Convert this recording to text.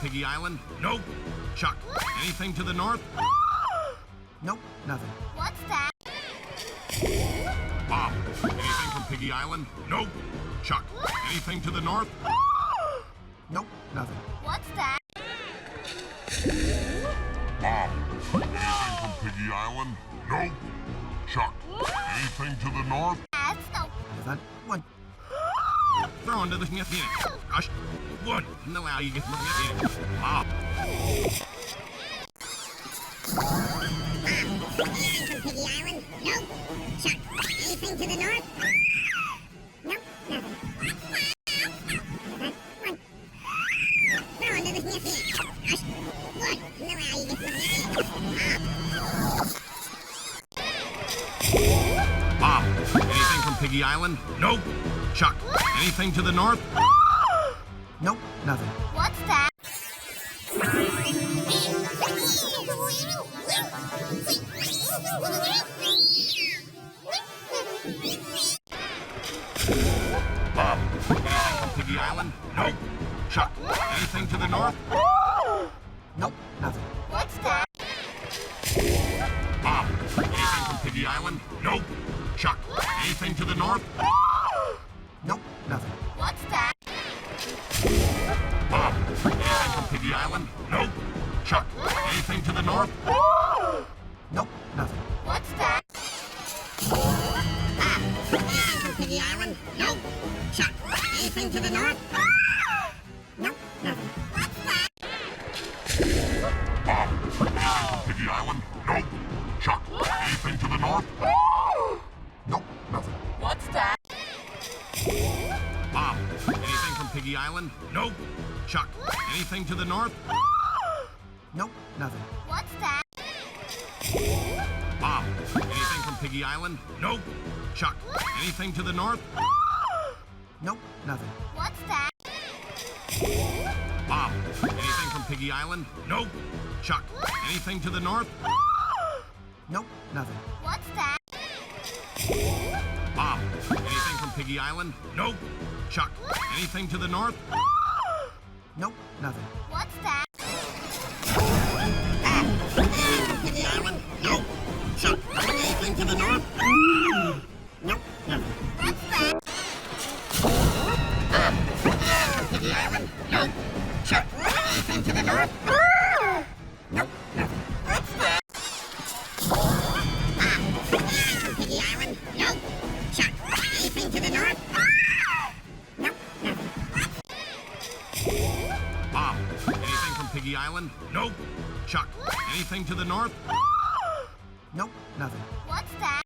Piggy Island? Nope. Chuck, anything to the north? Nope, nothing. What's that? Bob, anything from Piggy Island? Nope. Chuck, anything to the north? Nope, nothing. What's that? Bob, anything from Piggy Island? Nope. Chuck, anything to the north? That's no. That one. Throw into the smith in. Gosh, wood. No how you get the smith in. Bob. Piggy Island? Nope. Chuck, anything to the north? Nope, nothing. Throw into the sniffy. Gosh, wood. No how you get the sniffy. Bob, anything from Piggy Island? Nope. Chuck, anything to the north? Nope, nothing. What's that? Bob, anything from Piggy Island? Nope. Chuck, anything to the north? Nope, nothing. What's that? Bob, anything from Piggy Island? Nope. Chuck, anything to the north? Nope, nothing. What's that? Bob, anything from Piggy Island? Nope. Chuck, anything to the north? Nope, nothing. What's that? Anything from Piggy Island? Nope. Chuck, anything to the north? Nope, nothing. What's that? Bob, anything from Piggy Island? Nope. Chuck, anything to the north? Nope, nothing. What's that? Bob, anything from Piggy Island? Nope. Chuck, anything to the north? Nope, nothing. What's that? Bob, anything from Piggy Island? Nope. Chuck, anything to the north? Nope, nothing. What's that? Bob, anything from Piggy Island? Nope. Chuck, anything to the north? Nope, nothing. What's that? Bob, anything from Piggy Island? Nope. Chuck, anything to the north? Nope, nothing. What's that? Piggy Island? Nope. Chuck, anything to the north? Nope, nothing. What's that? Piggy Island? Nope. Chuck, anything to the north? Nope, nothing. What's that? Piggy Island? Nope. Chuck, anything to the north? Nope, nothing. Bob, anything from Piggy Island? Nope. Chuck, anything to the north? Nope, nothing. What's that?